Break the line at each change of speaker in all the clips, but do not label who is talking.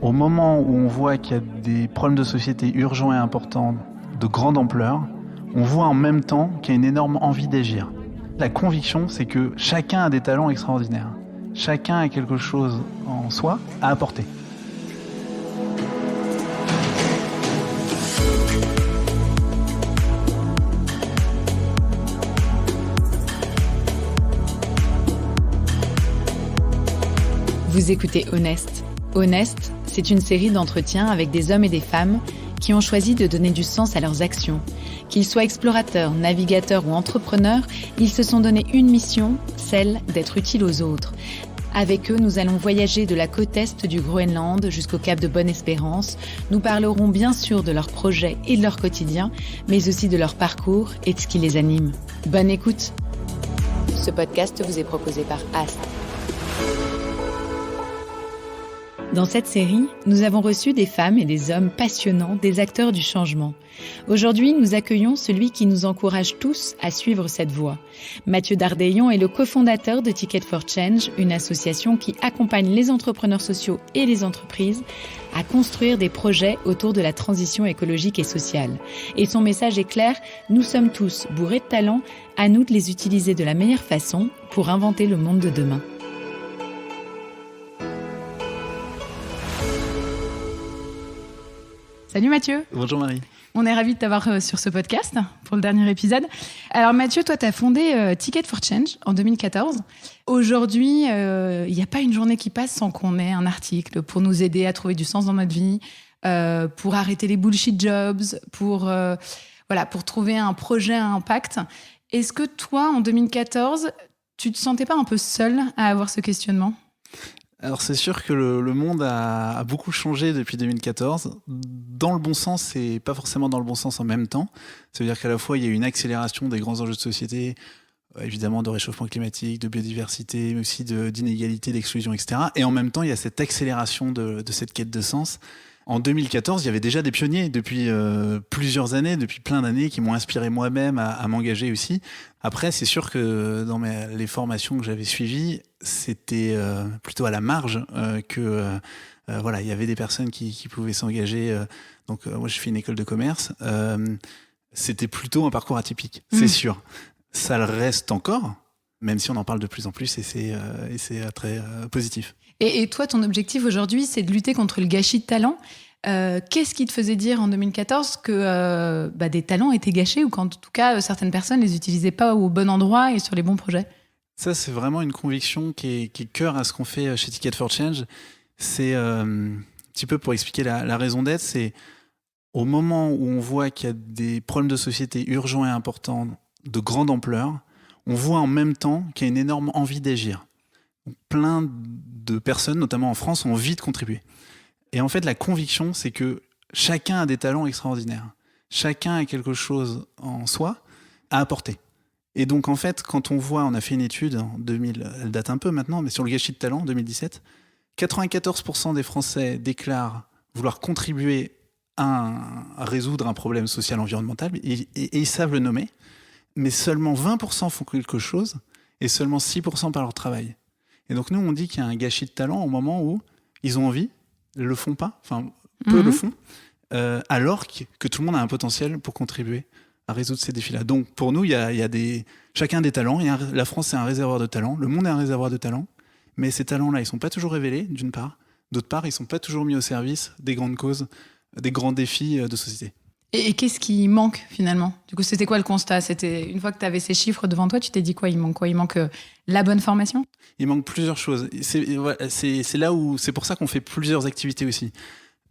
Au moment où on voit qu'il y a des problèmes de société urgents et importants, de grande ampleur, on voit en même temps qu'il y a une énorme envie d'agir. La conviction, c'est que chacun a des talents extraordinaires. Chacun a quelque chose en soi à apporter.
Vous écoutez Honest. Honest, c'est une série d'entretiens avec des hommes et des femmes qui ont choisi de donner du sens à leurs actions. Qu'ils soient explorateurs, navigateurs ou entrepreneurs, ils se sont donné une mission, celle d'être utiles aux autres. Avec eux, nous allons voyager de la côte est du Groenland jusqu'au cap de Bonne-Espérance. Nous parlerons bien sûr de leurs projets et de leur quotidien, mais aussi de leur parcours et de ce qui les anime. Bonne écoute. Ce podcast vous est proposé par Ast. Dans cette série, nous avons reçu des femmes et des hommes passionnants, des acteurs du changement. Aujourd'hui, nous accueillons celui qui nous encourage tous à suivre cette voie. Mathieu Dardeillon est le cofondateur de Ticket for Change, une association qui accompagne les entrepreneurs sociaux et les entreprises à construire des projets autour de la transition écologique et sociale. Et son message est clair, nous sommes tous bourrés de talents, à nous de les utiliser de la meilleure façon pour inventer le monde de demain. Salut Mathieu.
Bonjour Marie.
On est ravis de t'avoir sur ce podcast pour le dernier épisode. Alors Mathieu, toi, tu as fondé Ticket for Change en 2014. Aujourd'hui, il n'y a pas une journée qui passe sans qu'on ait un article pour nous aider à trouver du sens dans notre vie, pour arrêter les bullshit jobs, pour trouver un projet à impact. Est-ce que toi, en 2014, tu te sentais pas un peu seul à avoir ce questionnement ?
Alors c'est sûr que le monde a beaucoup changé depuis 2014, dans le bon sens et pas forcément dans le bon sens en même temps. Ça veut dire qu'à la fois il y a eu une accélération des grands enjeux de société, évidemment de réchauffement climatique, de biodiversité, mais aussi d'inégalité, d'exclusion, etc. Et en même temps il y a cette accélération de cette quête de sens. En 2014, il y avait déjà des pionniers depuis plusieurs années, depuis plein d'années, qui m'ont inspiré moi-même à m'engager aussi. Après, c'est sûr que dans les formations que j'avais suivies, c'était plutôt à la marge il y avait des personnes qui pouvaient s'engager. Moi, j'ai fait une école de commerce. C'était plutôt un parcours atypique, c'est sûr. Ça le reste encore, même si on en parle de plus en plus, et c'est très positif.
Et toi, ton objectif aujourd'hui, c'est de lutter contre le gâchis de talent. Qu'est-ce qui te faisait dire en 2014 que des talents étaient gâchés ou qu'en tout cas, certaines personnes ne les utilisaient pas au bon endroit et sur les bons projets ?
Ça, c'est vraiment une conviction qui est cœur à ce qu'on fait chez Ticket for Change. C'est un petit peu pour expliquer la raison d'être. C'est au moment où on voit qu'il y a des problèmes de société urgents et importants, de grande ampleur, on voit en même temps qu'il y a une énorme envie d'agir. Plein de personnes, notamment en France, ont envie de contribuer. Et en fait, la conviction, c'est que chacun a des talents extraordinaires. Chacun a quelque chose en soi à apporter. Et donc, en fait, quand on a fait une étude en 2000, elle date un peu maintenant, mais sur le gâchis de talent, en 2017, 94% des Français déclarent vouloir contribuer à résoudre un problème social environnemental, et ils savent le nommer, mais seulement 20% font quelque chose, et seulement 6% par leur travail. Et donc, nous, on dit qu'il y a un gâchis de talent au moment où ils ont envie, le font pas, enfin, peu le font, alors que tout le monde a un potentiel pour contribuer à résoudre ces défis-là. Donc, pour nous, chacun a des talents. La France, c'est un réservoir de talents. Le monde est un réservoir de talents. Mais ces talents-là, ils ne sont pas toujours révélés, d'une part. D'autre part, ils ne sont pas toujours mis au service des grandes causes, des grands défis de société.
Et qu'est-ce qui manque, finalement ? Du coup, c'était quoi le constat ? C'était, une fois que tu avais ces chiffres devant toi, tu t'es dit quoi ? Il manque quoi ? Il manque la bonne formation ?
Il manque plusieurs choses. C'est pour ça qu'on fait plusieurs activités aussi.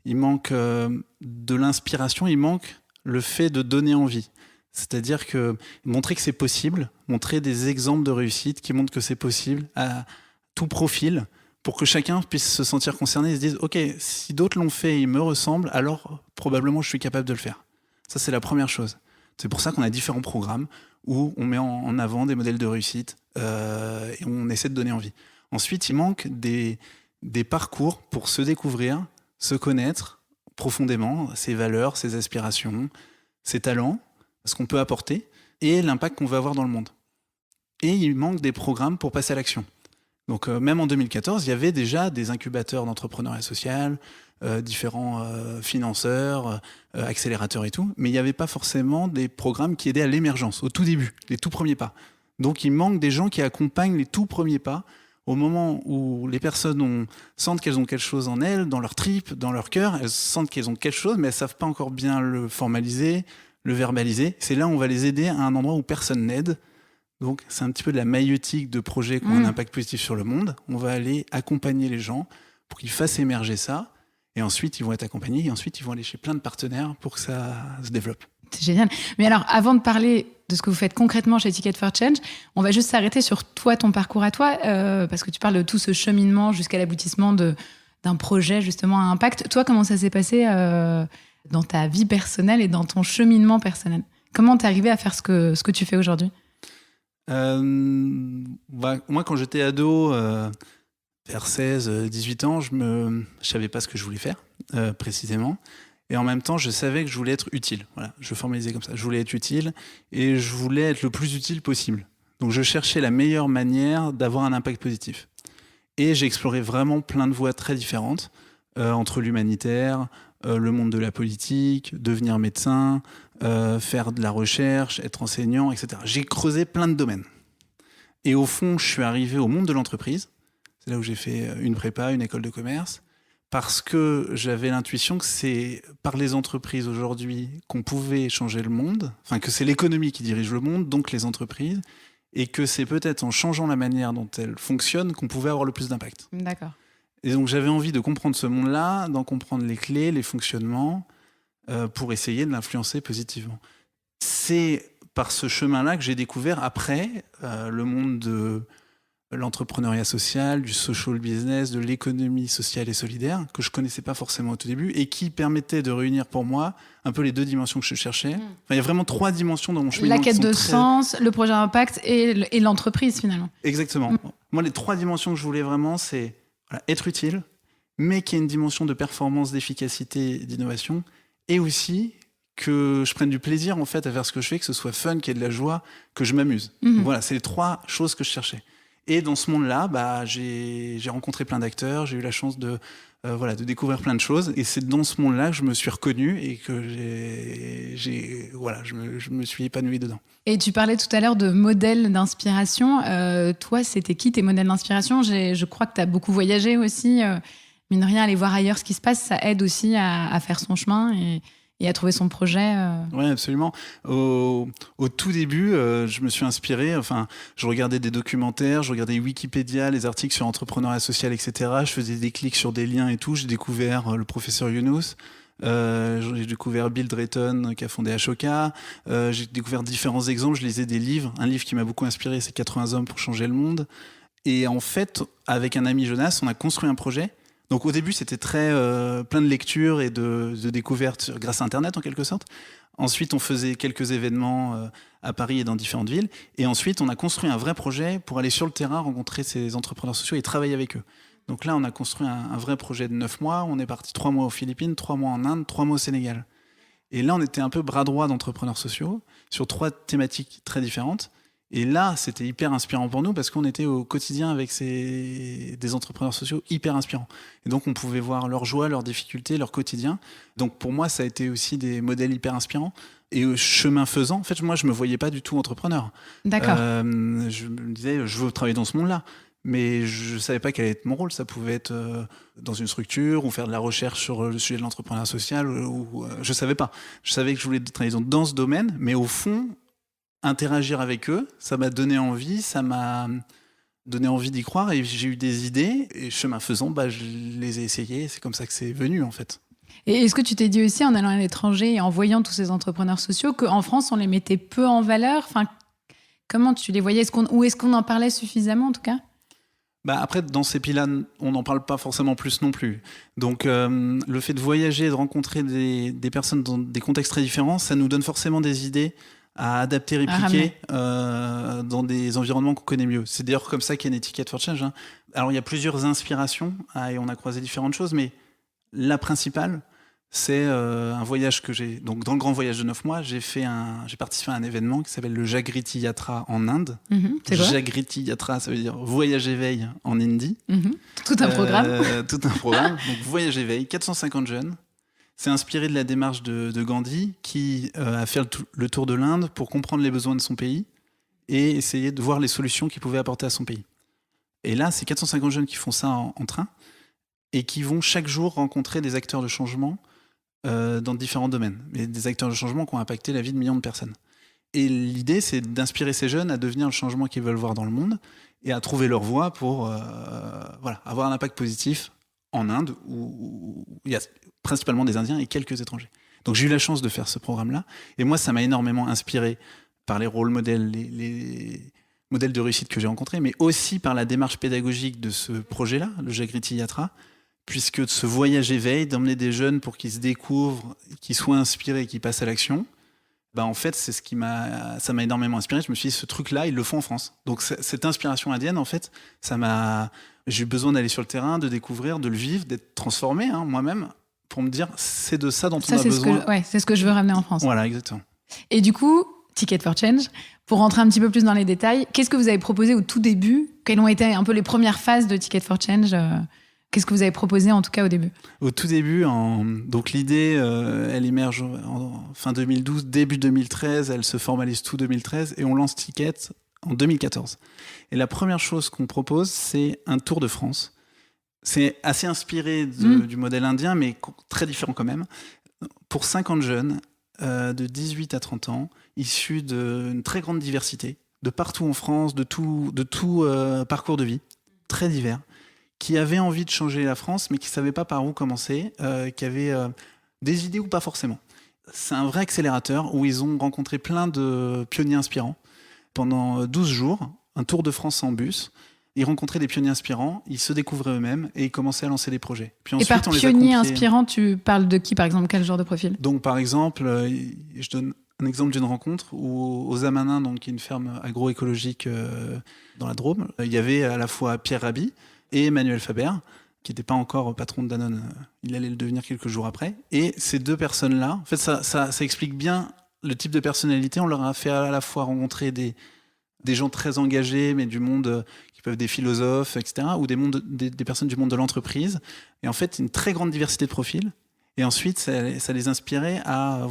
Il manque de l'inspiration, il manque le fait de donner envie. C'est-à-dire que montrer que c'est possible, montrer des exemples de réussite qui montrent que c'est possible à tout profil, pour que chacun puisse se sentir concerné et se dise « Ok, si d'autres l'ont fait et ils me ressemblent, alors probablement je suis capable de le faire. » Ça, c'est la première chose. C'est pour ça qu'on a différents programmes où on met en avant des modèles de réussite et on essaie de donner envie. Ensuite, il manque des parcours pour se découvrir, se connaître profondément, ses valeurs, ses aspirations, ses talents, ce qu'on peut apporter et l'impact qu'on veut avoir dans le monde. Et il manque des programmes pour passer à l'action. Donc même en 2014, il y avait déjà des incubateurs d'entrepreneuriat social, différents financeurs, accélérateurs et tout, mais il n'y avait pas forcément des programmes qui aidaient à l'émergence, au tout début, les tout premiers pas. Donc il manque des gens qui accompagnent les tout premiers pas au moment où les personnes sentent qu'elles ont quelque chose en elles, dans leur tripes, dans leur cœur, elles sentent qu'elles ont quelque chose, mais elles ne savent pas encore bien le formaliser, le verbaliser. C'est là où on va les aider à un endroit où personne n'aide. Donc c'est un petit peu de la maïeutique de projets qui ont un impact positif sur le monde. On va aller accompagner les gens pour qu'ils fassent émerger ça. Et ensuite, ils vont être accompagnés. Et ensuite, ils vont aller chez plein de partenaires pour que ça se développe.
C'est génial. Mais alors, avant de parler de ce que vous faites concrètement chez Ticket for Change, on va juste s'arrêter sur toi, ton parcours à toi, parce que tu parles de tout ce cheminement jusqu'à l'aboutissement d'un projet justement à impact. Toi, comment ça s'est passé dans ta vie personnelle et dans ton cheminement personnel? Comment t'es arrivé à faire ce que tu fais aujourd'hui?
Moi, quand j'étais ado, vers 16, 18 ans, je savais pas ce que je voulais faire, précisément. Et en même temps, je savais que je voulais être utile. Voilà, je formalisais comme ça. Je voulais être utile et je voulais être le plus utile possible. Donc, je cherchais la meilleure manière d'avoir un impact positif. Et j'ai exploré vraiment plein de voies très différentes, entre l'humanitaire, le monde de la politique, devenir médecin, faire de la recherche, être enseignant, etc. J'ai creusé plein de domaines. Et au fond, je suis arrivé au monde de l'entreprise. C'est là où j'ai fait une prépa, une école de commerce, parce que j'avais l'intuition que c'est par les entreprises aujourd'hui qu'on pouvait changer le monde, enfin que c'est l'économie qui dirige le monde, donc les entreprises, et que c'est peut-être en changeant la manière dont elles fonctionnent qu'on pouvait avoir le plus d'impact.
D'accord.
Et donc j'avais envie de comprendre ce monde-là, d'en comprendre les clés, les fonctionnements, pour essayer de l'influencer positivement. C'est par ce chemin-là que j'ai découvert après le monde de l'entrepreneuriat social, du social business, de l'économie sociale et solidaire, que je connaissais pas forcément au tout début, et qui permettait de réunir pour moi un peu les deux dimensions que je cherchais. Enfin, il y a vraiment 3 dimensions dans mon cheminement.
La quête de sens, le projet impact et l'entreprise finalement.
Exactement. Moi, les 3 dimensions que je voulais vraiment, c'est être utile, mais qu'il y ait une dimension de performance, d'efficacité, d'innovation, et aussi que je prenne du plaisir en fait à faire ce que je fais, que ce soit fun, qu'il y ait de la joie, que je m'amuse. Donc, voilà, c'est les 3 choses que je cherchais. Et dans ce monde-là, j'ai rencontré plein d'acteurs, j'ai eu la chance de découvrir plein de choses. Et c'est dans ce monde-là que je me suis reconnu et que je me suis épanoui dedans.
Et tu parlais tout à l'heure de modèles d'inspiration. Toi, c'était qui tes modèles d'inspiration? Je crois que tu as beaucoup voyagé aussi. Mine de rien, aller voir ailleurs ce qui se passe, ça aide aussi à faire son chemin et à trouver son projet.
Oui, absolument. Au tout début, je me suis inspiré. Enfin, je regardais des documentaires, je regardais Wikipédia, les articles sur entrepreneuriat social, etc. Je faisais des clics sur des liens et tout. J'ai découvert le professeur Younous. J'ai découvert Bill Drayton qui a fondé Ashoka. J'ai découvert différents exemples. Je lisais des livres. Un livre qui m'a beaucoup inspiré, c'est 80 hommes pour changer le monde. Et en fait, avec un ami Jonas, on a construit un projet. Donc au début, c'était très plein de lectures et de découvertes grâce à Internet en quelque sorte. Ensuite, on faisait quelques événements à Paris et dans différentes villes. Et ensuite, on a construit un vrai projet pour aller sur le terrain, rencontrer ces entrepreneurs sociaux et travailler avec eux. Donc là, on a construit un vrai projet de 9 mois. On est parti 3 mois aux Philippines, 3 mois en Inde, 3 mois au Sénégal. Et là, on était un peu bras droit d'entrepreneurs sociaux sur 3 thématiques très différentes. Et là, c'était hyper inspirant pour nous parce qu'on était au quotidien avec des entrepreneurs sociaux hyper inspirants. Et donc, on pouvait voir leurs joies, leurs difficultés, leur quotidien. Donc, pour moi, ça a été aussi des modèles hyper inspirants. Et chemin faisant, en fait, moi, je me voyais pas du tout entrepreneur.
D'accord.
Je me disais, je veux travailler dans ce monde-là. Mais je savais pas quel allait être mon rôle. Ça pouvait être dans une structure ou faire de la recherche sur le sujet de l'entrepreneuriat social. Je savais pas. Je savais que je voulais travailler dans ce domaine. Mais au fond, interagir avec eux, ça m'a donné envie, d'y croire et j'ai eu des idées et chemin faisant, je les ai essayées. C'est comme ça que c'est venu en fait.
Et est-ce que tu t'es dit aussi en allant à l'étranger et en voyant tous ces entrepreneurs sociaux qu'en France on les mettait peu en valeur? Enfin, comment tu les voyais? Ou est-ce qu'on en parlait suffisamment en tout cas?
Après, dans ces pays-là, on n'en parle pas forcément plus non plus. Donc, le fait de voyager et de rencontrer des personnes dans des contextes très différents, ça nous donne forcément des idées à adapter, répliquer dans des environnements qu'on connaît mieux. C'est d'ailleurs comme ça qu'il y a une Ticket for Change. Alors, il y a plusieurs inspirations et on a croisé différentes choses, mais la principale, C'est un voyage que j'ai... Donc, dans le grand voyage de 9 mois, j'ai participé à un événement qui s'appelle le Jagriti Yatra en Inde.
C'est quoi ?
Jagriti Yatra, ça veut dire voyage éveil en hindi.
Tout un programme.
Tout un programme. Donc, voyage éveil, 450 jeunes. C'est inspiré de la démarche de Gandhi qui a fait le tour de l'Inde pour comprendre les besoins de son pays et essayer de voir les solutions qu'il pouvait apporter à son pays. Et là, c'est 450 jeunes qui font ça en train et qui vont chaque jour rencontrer des acteurs de changement dans différents domaines, mais des acteurs de changement qui ont impacté la vie de millions de personnes. Et l'idée, c'est d'inspirer ces jeunes à devenir le changement qu'ils veulent voir dans le monde et à trouver leur voie pour avoir un impact positif en Inde, où il y a principalement des Indiens et quelques étrangers. Donc j'ai eu la chance de faire ce programme-là, et moi, ça m'a énormément inspiré par les rôles modèles, les modèles de réussite que j'ai rencontrés, mais aussi par la démarche pédagogique de ce projet-là, le Jagriti Yatra, puisque de ce voyage éveil, d'emmener des jeunes pour qu'ils se découvrent, qu'ils soient inspirés, qu'ils passent à l'action, en fait, c'est ça m'a énormément inspiré. Je me suis dit, ce truc-là, ils le font en France. Donc cette inspiration indienne, en fait, j'ai eu besoin d'aller sur le terrain, de découvrir, de le vivre, d'être transformé moi-même, pour me dire, c'est de ça dont on a besoin.
C'est ce que je veux ramener en France.
Voilà, exactement.
Et du coup, Ticket for Change, pour rentrer un petit peu plus dans les détails, qu'est-ce que vous avez proposé au tout début ? Quelles ont été un peu les premières phases de Ticket for Change ? Qu'est-ce que vous avez proposé en tout cas au début ?
Au tout début, donc l'idée, elle émerge en fin 2012, début 2013, elle se formalise tout 2013 et on lance Ticket en 2014. Et la première chose qu'on propose, c'est un tour de France. C'est assez inspiré du modèle indien, mais très différent quand même. Pour 50 jeunes de 18 à 30 ans, issus d'une très grande diversité, de partout en France, de tout parcours de vie, très divers, qui avaient envie de changer la France, mais qui ne savaient pas par où commencer, qui avaient des idées ou pas forcément. C'est un vrai accélérateur où ils ont rencontré plein de pionniers inspirants. Pendant 12 jours, un tour de France en bus, ils rencontraient des pionniers inspirants, ils se découvraient eux-mêmes et ils commençaient à lancer des projets. Puis ensuite,
et par pionniers inspirants, tu parles de qui, par exemple ? Quel genre de profil ?
Donc, par exemple, je donne un exemple d'une rencontre où, aux Amanins, donc, qui est une ferme agroécologique dans la Drôme, il y avait à la fois Pierre Rabhi et Emmanuel Faber, qui n'était pas encore patron de Danone, il allait le devenir quelques jours après. Et ces deux personnes-là, en fait, ça explique bien le type de personnalité. On leur a fait à la fois rencontrer des gens très engagés, mais du monde, qui peuvent être des philosophes, etc., ou des personnes du monde de l'entreprise. Et en fait, une très grande diversité de profils. Et ensuite, ça les inspirait à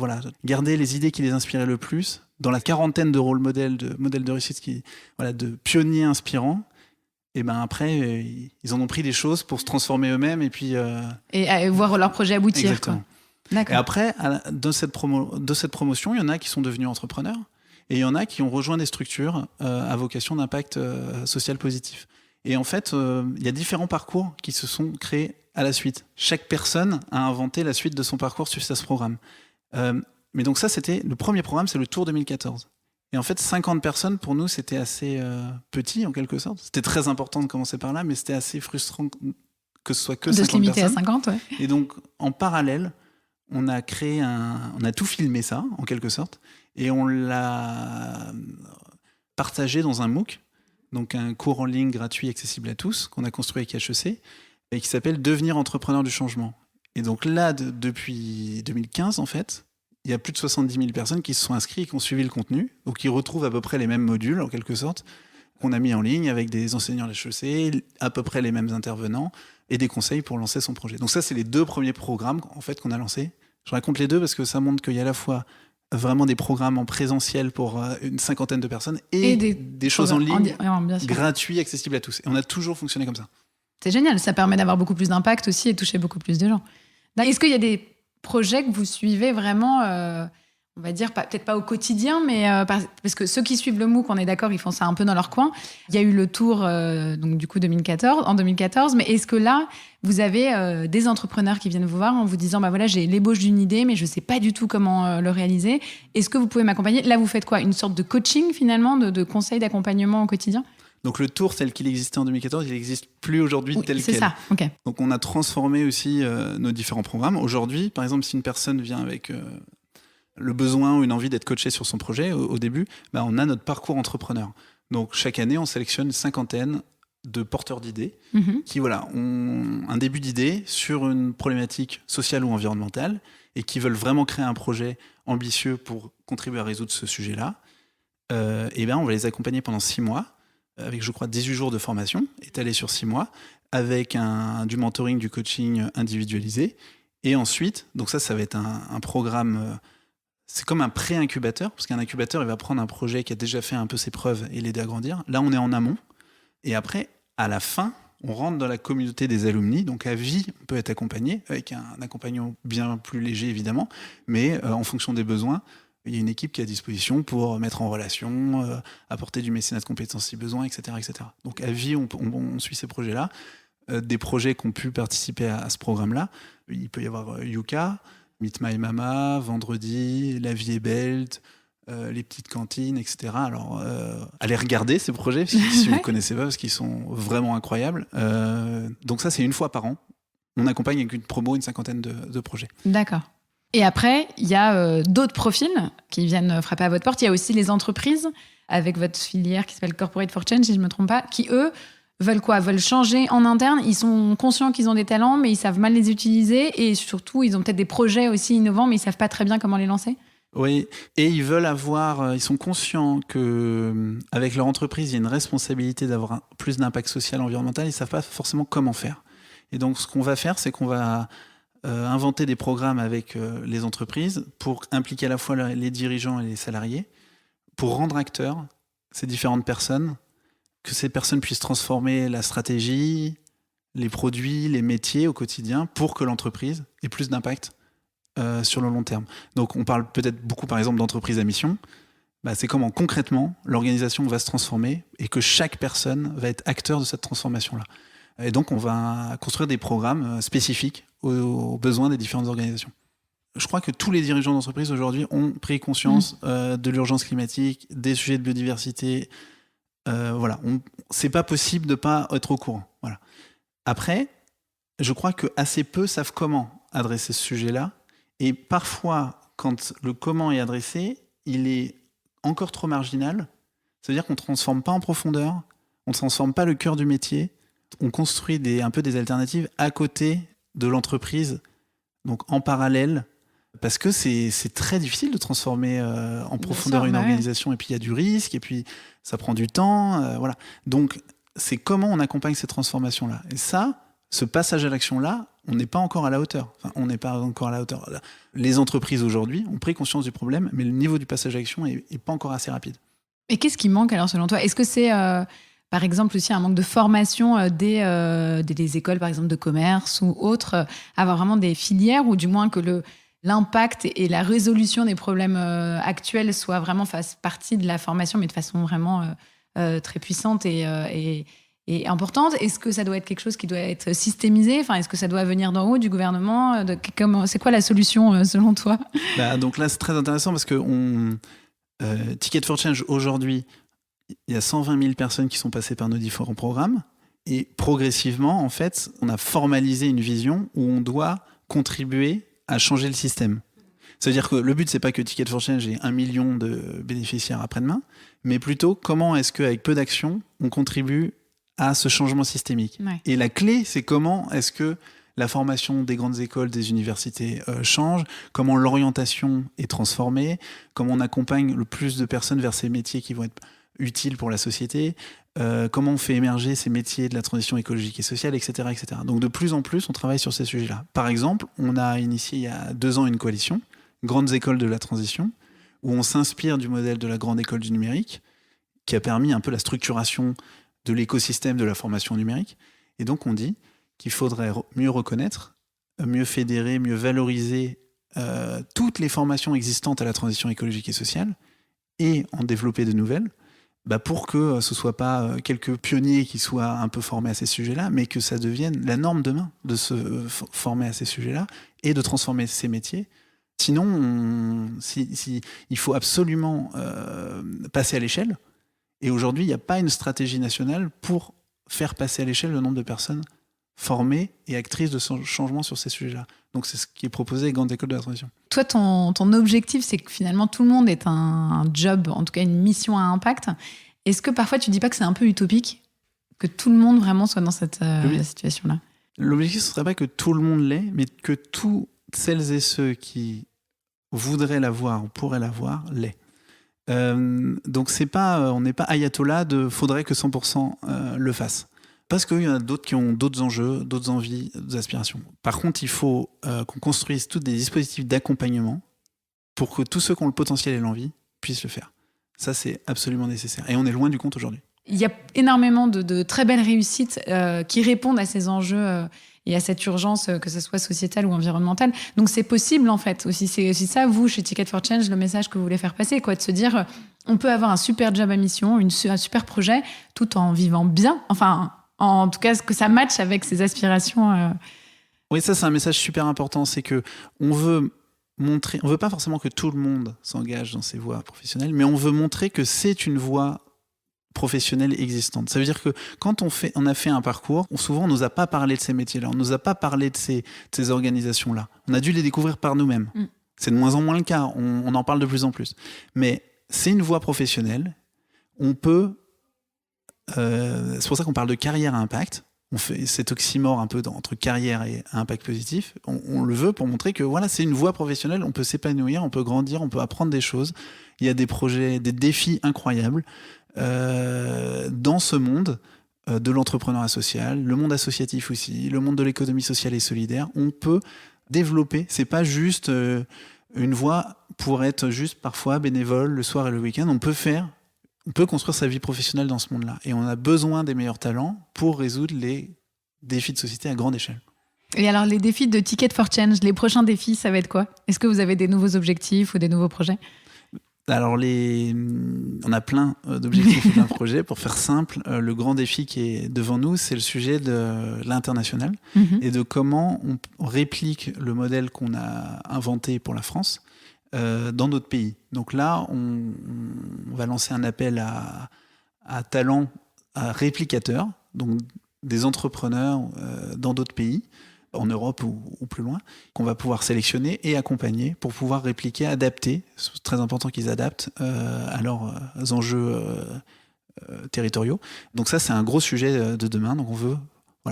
garder les idées qui les inspiraient le plus, dans la quarantaine de rôles modèles de réussite, de pionniers inspirants. Et après, ils en ont pris des choses pour se transformer eux-mêmes et puis...
Et voir leur projet aboutir.
Exactement.
Quoi. D'accord.
Et après, de cette promotion, il y en a qui sont devenus entrepreneurs et il y en a qui ont rejoint des structures à vocation d'impact social positif. Et en fait, il y a différents parcours qui se sont créés à la suite. Chaque personne a inventé la suite de son parcours suite à ce programme. Mais donc ça, c'était le premier programme, c'est le Tour 2014. Et en fait, 50 personnes, pour nous, c'était assez petit, en quelque sorte. C'était très important de commencer par là, mais c'était assez frustrant que ce soit que 50 personnes.
De se limiter à 50, ouais.
Et donc, en parallèle, on a tout filmé ça, en quelque sorte, et on l'a partagé dans un MOOC, donc un cours en ligne gratuit accessible à tous, qu'on a construit avec HEC, et qui s'appelle « Devenir entrepreneur du changement ». Et donc là, depuis 2015, en fait, il y a plus de 70 000 personnes qui se sont inscrites et qui ont suivi le contenu, donc qui retrouvent à peu près les mêmes modules, en quelque sorte, qu'on a mis en ligne avec des enseignants de HEC, à peu près les mêmes intervenants, et des conseils pour lancer son projet. Donc ça, c'est les 2 premiers programmes en fait, qu'on a lancés. Je raconte les 2 parce que ça montre qu'il y a à la fois vraiment des programmes en présentiel pour une 50aine de personnes et des choses en ligne gratuits, accessibles à tous. Et on a toujours fonctionné comme ça.
C'est génial, ça permet d'avoir beaucoup plus d'impact aussi et toucher beaucoup plus de gens. Est-ce qu'il y a des projets que vous suivez vraiment, on va dire, peut-être pas au quotidien, mais parce que ceux qui suivent le MOOC, on est d'accord, ils font ça un peu dans leur coin. Il y a eu le tour, donc du coup en 2014, mais est-ce que là, vous avez des entrepreneurs qui viennent vous voir en vous disant, j'ai l'ébauche d'une idée, mais je sais pas du tout comment le réaliser. Est-ce que vous pouvez m'accompagner ? Là, vous faites quoi ? Une sorte de coaching finalement, de conseils, d'accompagnement au quotidien ?
Donc le tour tel qu'il existait en 2014, il n'existe plus aujourd'hui tel quel.
C'est ça, ok.
Donc on a transformé aussi nos différents programmes. Aujourd'hui, par exemple, si une personne vient avec le besoin ou une envie d'être coachée sur son projet au début, on a notre parcours entrepreneur. Donc chaque année, on sélectionne une 50aine de porteurs d'idées qui ont un début d'idée sur une problématique sociale ou environnementale et qui veulent vraiment créer un projet ambitieux pour contribuer à résoudre ce sujet-là. On va les accompagner pendant 6 mois, avec, je crois, 18 jours de formation, étalés sur 6 mois, avec du mentoring, du coaching individualisé. Et ensuite, donc ça va être un programme... c'est comme un pré-incubateur, parce qu'un incubateur, il va prendre un projet qui a déjà fait un peu ses preuves et l'aider à grandir. Là, on est en amont. Et après, à la fin, on rentre dans la communauté des alumni. Donc, à vie, on peut être accompagné, avec un accompagnement bien plus léger, évidemment. Mais en fonction des besoins, il y a une équipe qui est à disposition pour mettre en relation, apporter du mécénat de compétences si besoin, etc. etc. Donc, à vie, on suit ces projets-là. Des projets qui ont pu participer à ce programme-là. Il peut y avoir Yuka, Meet My Mama, Vendredi, La Vie est belle, les petites cantines, etc. Alors, allez regarder ces projets si vous ne connaissez pas, parce qu'ils sont vraiment incroyables. Donc ça, c'est une fois par an. On accompagne avec une promo, une 50aine de projets.
D'accord. Et après, il y a d'autres profils qui viennent frapper à votre porte. Il y a aussi les entreprises, avec votre filière qui s'appelle Corporate for Change, si je ne me trompe pas, qui, eux, veulent quoi ? Veulent changer en interne. Ils sont conscients qu'ils ont des talents, mais ils savent mal les utiliser. Et surtout, ils ont peut-être des projets aussi innovants, mais ils savent pas très bien comment les lancer.
Oui, et ils sont conscients que avec leur entreprise, il y a une responsabilité d'avoir plus d'impact social, environnemental. Ils savent pas forcément comment faire. Et donc, ce qu'on va faire, c'est qu'on va inventer des programmes avec les entreprises pour impliquer à la fois les dirigeants et les salariés, pour rendre acteurs ces différentes personnes, que ces personnes puissent transformer la stratégie, les produits, les métiers au quotidien pour que l'entreprise ait plus d'impact sur le long terme. Donc on parle peut-être beaucoup par exemple d'entreprise à mission. C'est comment concrètement l'organisation va se transformer et que chaque personne va être acteur de cette transformation-là. Et donc on va construire des programmes spécifiques aux besoins des différentes organisations. Je crois que tous les dirigeants d'entreprise aujourd'hui ont pris conscience de l'urgence climatique, des sujets de biodiversité. C'est pas possible de pas être au courant. Voilà. Après, je crois que assez peu savent comment adresser ce sujet-là, et parfois, quand le comment est adressé, il est encore trop marginal. C'est-à-dire qu'on ne transforme pas en profondeur, on ne transforme pas le cœur du métier, on construit un peu des alternatives à côté de l'entreprise, donc en parallèle, parce que c'est très difficile de transformer en profondeur une organisation, et puis il y a du risque, et puis ça prend du temps, voilà. Donc c'est comment on accompagne ces transformations-là. Et ça, ce passage à l'action-là, on n'est pas encore à la hauteur. On n'est pas encore à la hauteur. Les entreprises aujourd'hui ont pris conscience du problème, mais le niveau du passage à l'action n'est pas encore assez rapide.
Et qu'est-ce qui manque alors selon toi ? Est-ce que c'est par exemple aussi un manque de formation des écoles par exemple de commerce ou autres, avoir vraiment des filières, ou du moins que l'impact et la résolution des problèmes actuels soit vraiment fasse partie de la formation, mais de façon vraiment très puissante et importante. Est-ce que ça doit être quelque chose qui doit être systémisé ? Est-ce que ça doit venir d'en haut, du gouvernement ? C'est quoi la solution selon toi ?
Donc là, c'est très intéressant parce que Ticket for Change, aujourd'hui, il y a 120 000 personnes qui sont passées par nos différents programmes. Et progressivement, en fait, on a formalisé une vision où on doit contribuer à changer le système. C'est-à-dire que le but, c'est pas que Ticket for Change ait 1 million de bénéficiaires après-demain, mais plutôt comment est-ce qu'avec peu d'actions, on contribue à ce changement systémique. Ouais. Et la clé, c'est comment est-ce que la formation des grandes écoles, des universités change, comment l'orientation est transformée, comment on accompagne le plus de personnes vers ces métiers qui vont être utiles pour la société, comment on fait émerger ces métiers de la transition écologique et sociale, etc., etc. Donc de plus en plus, on travaille sur ces sujets-là. Par exemple, on a initié il y a 2 ans une coalition, Grandes écoles de la transition, où on s'inspire du modèle de la grande école du numérique, qui a permis un peu la structuration de l'écosystème de la formation numérique. Et donc, on dit qu'il faudrait mieux reconnaître, mieux fédérer, mieux valoriser toutes les formations existantes à la transition écologique et sociale et en développer de nouvelles pour que ce ne soit pas quelques pionniers qui soient un peu formés à ces sujets-là, mais que ça devienne la norme demain de se former à ces sujets-là et de transformer ces métiers. Sinon, il faut absolument passer à l'échelle. Et aujourd'hui, il n'y a pas une stratégie nationale pour faire passer à l'échelle le nombre de personnes formées et actrices de changement sur ces sujets-là. Donc, c'est ce qui est proposé avec Grande École de la Transition.
Toi, ton objectif, c'est que finalement, tout le monde ait un job, en tout cas une mission à impact. Est-ce que parfois, tu ne dis pas que c'est un peu utopique ? Que tout le monde vraiment soit dans cette situation-là.
L'objectif, ce ne serait pas que tout le monde l'ait, mais que toutes celles et ceux qui voudraient l'avoir ou pourraient l'avoir l'aient. Donc on n'est pas ayatollah de faudrait que 100% le fassent. Parce qu'il y en a d'autres qui ont d'autres enjeux, d'autres envies, d'autres aspirations. Par contre, il faut qu'on construise tous des dispositifs d'accompagnement pour que tous ceux qui ont le potentiel et l'envie puissent le faire. Ça, c'est absolument nécessaire. Et on est loin du compte aujourd'hui.
Il y a énormément de très belles réussites qui répondent à ces enjeux et à cette urgence, que ce soit sociétale ou environnementale. Donc c'est possible en fait. Aussi, c'est aussi ça, vous, chez Ticket for Change, le message que vous voulez faire passer, quoi, de se dire on peut avoir un super job à mission, un super projet, tout en vivant bien. Enfin, en tout cas, que ça matche avec ses aspirations.
Oui, ça c'est un message super important, c'est que on veut pas forcément que tout le monde s'engage dans ces voies professionnelles, mais on veut montrer que c'est une voie professionnelle existante. Ça veut dire que quand on a fait un parcours, souvent on nous a pas parlé de ces métiers-là, on nous a pas parlé de ces organisations-là. On a dû les découvrir par nous-mêmes. C'est de moins en moins le cas, on en parle de plus en plus. Mais c'est une voie professionnelle, on peut... c'est pour ça qu'on parle de carrière à impact. On fait cet oxymore un peu entre carrière et impact positif. On le veut pour montrer que voilà, c'est une voie professionnelle, on peut s'épanouir, on peut grandir, on peut apprendre des choses. Il y a des projets, des défis incroyables dans ce monde de l'entrepreneuriat social, le monde associatif aussi, le monde de l'économie sociale et solidaire. On peut développer, c'est pas juste une voie pour être juste parfois bénévole le soir et le week-end. On peut construire sa vie professionnelle dans ce monde-là. Et on a besoin des meilleurs talents pour résoudre les défis de société à grande échelle.
Et alors, les défis de Ticket for Change, les prochains défis, ça va être quoi ? Est-ce que vous avez des nouveaux objectifs ou des nouveaux projets ?
Alors, on a plein d'objectifs et plein de projets. Pour faire simple, le grand défi qui est devant nous, c'est le sujet de l'international et de comment on réplique le modèle qu'on a inventé pour la France dans d'autres pays. Donc là, on va lancer un appel à talents, à réplicateurs, donc des entrepreneurs dans d'autres pays, en Europe ou plus loin, qu'on va pouvoir sélectionner et accompagner pour pouvoir répliquer, adapter. C'est très important qu'ils adaptent à leurs enjeux territoriaux. Donc ça, c'est un gros sujet de demain. Donc on veut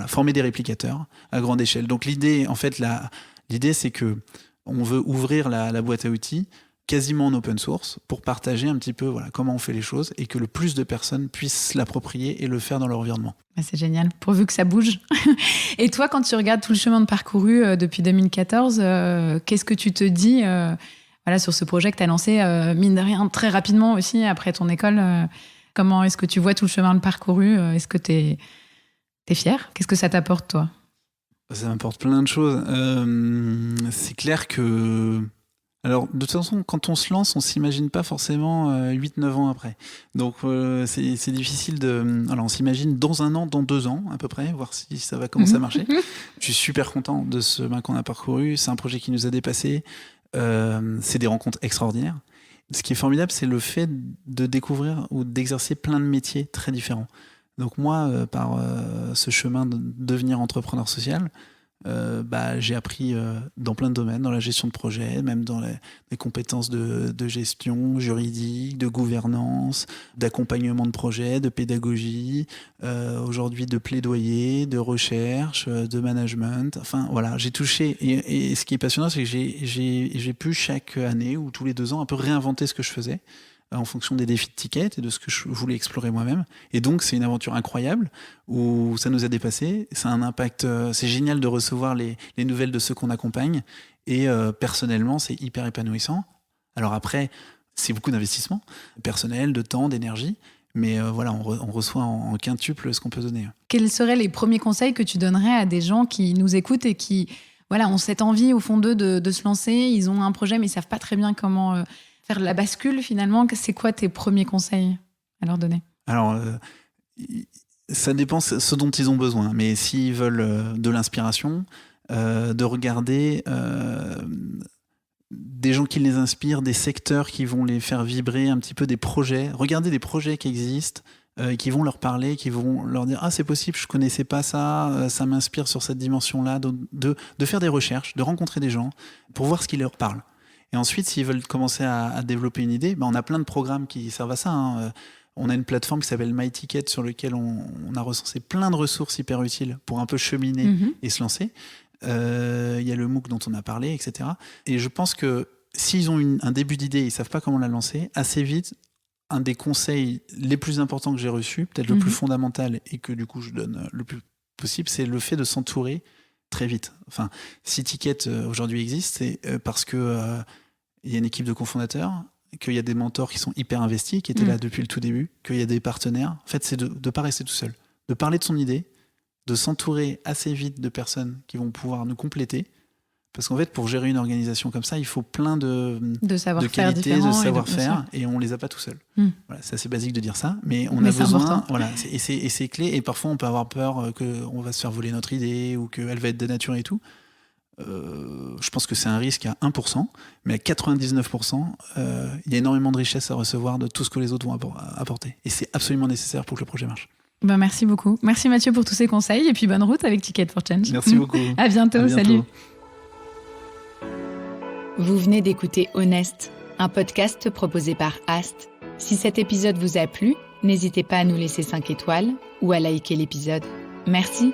former des réplicateurs à grande échelle. Donc l'idée, en fait, l'idée, c'est que on veut ouvrir la boîte à outils quasiment en open source pour partager un petit peu comment on fait les choses et que le plus de personnes puissent l'approprier et le faire dans leur environnement.
C'est génial, pourvu que ça bouge. Et toi, quand tu regardes tout le chemin de parcouru depuis 2014, qu'est-ce que tu te dis sur ce projet que tu as lancé, mine de rien, très rapidement aussi, après ton école comment est-ce que tu vois tout le chemin de parcouru Est-ce que tu es fier ? Qu'est-ce que ça t'apporte, toi ?
Ça m'apporte plein de choses. C'est clair que... Alors, de toute façon, quand on se lance, on ne s'imagine pas forcément 8-9 ans après. Donc, c'est difficile de... Alors, on s'imagine dans 1 an, dans 2 ans, à peu près, voir si ça va commencer à marcher. Je suis super content de ce chemin qu'on a parcouru. C'est un projet qui nous a dépassés. C'est des rencontres extraordinaires. Ce qui est formidable, c'est le fait de découvrir ou d'exercer plein de métiers très différents. Donc, moi, par ce chemin de devenir entrepreneur social... j'ai appris dans plein de domaines, dans la gestion de projet, même dans les compétences de gestion juridique, de gouvernance, d'accompagnement de projet, de pédagogie, aujourd'hui de plaidoyer, de recherche, de management. Enfin voilà, j'ai touché. Et ce qui est passionnant, c'est que j'ai pu chaque année ou tous les 2 ans un peu réinventer ce que je faisais en fonction des défis de Ticket et de ce que je voulais explorer moi-même. Et donc, c'est une aventure incroyable où ça nous a dépassés. Ça a un impact... c'est génial de recevoir les nouvelles de ceux qu'on accompagne. Et personnellement, c'est hyper épanouissant. Alors après, c'est beaucoup d'investissement personnel, de temps, d'énergie. Mais on reçoit en quintuple ce qu'on peut donner.
Quels seraient les premiers conseils que tu donnerais à des gens qui nous écoutent et qui ont cette envie au fond d'eux de se lancer ? Ils ont un projet, mais ils ne savent pas très bien comment... faire la bascule, finalement, c'est quoi tes premiers conseils à leur donner ? Alors,
ça dépend ce dont ils ont besoin. Mais s'ils veulent de l'inspiration, de regarder des gens qui les inspirent, des secteurs qui vont les faire vibrer, un petit peu des projets. Regarder des projets qui existent, qui vont leur parler, qui vont leur dire « Ah, c'est possible, je ne connaissais pas ça, ça m'inspire sur cette dimension-là. » De faire des recherches, de rencontrer des gens pour voir ce qui leur parle. Et ensuite, s'ils veulent commencer à développer une idée, on a plein de programmes qui servent à ça. On a une plateforme qui s'appelle MyTicket sur laquelle on a recensé plein de ressources hyper utiles pour un peu cheminer et se lancer. Il y a le MOOC dont on a parlé, etc. Et je pense que s'ils ont un début d'idée, ils ne savent pas comment la lancer, assez vite, un des conseils les plus importants que j'ai reçus, peut-être le plus fondamental et que du coup je donne le plus possible, c'est le fait de s'entourer très vite. Enfin, si Ticket aujourd'hui existe, c'est parce que il y a une équipe de cofondateurs, qu'il y a des mentors qui sont hyper investis, qui étaient là depuis le tout début, qu'il y a des partenaires. En fait, c'est de ne pas rester tout seul, de parler de son idée, de s'entourer assez vite de personnes qui vont pouvoir nous compléter. Parce qu'en fait, pour gérer une organisation comme ça, il faut plein de qualités, de savoir-faire, et on les a pas tout seul. Voilà, c'est assez basique de dire ça, mais on a besoin. Voilà, et c'est clé. Et parfois, on peut avoir peur qu'on va se faire voler notre idée ou qu'elle va être dénaturée et tout. Je pense que c'est un risque à 1%, mais à 99%, il y a énormément de richesse à recevoir de tout ce que les autres vont apporter. Et c'est absolument nécessaire pour que le projet marche.
Ben merci beaucoup. Merci Mathieu pour tous ces conseils et puis bonne route avec Ticket for Change.
Merci beaucoup.
À bientôt. Salut. Vous venez d'écouter Honest, un podcast proposé par Ast. Si cet épisode vous a plu, n'hésitez pas à nous laisser 5 étoiles ou à liker l'épisode. Merci.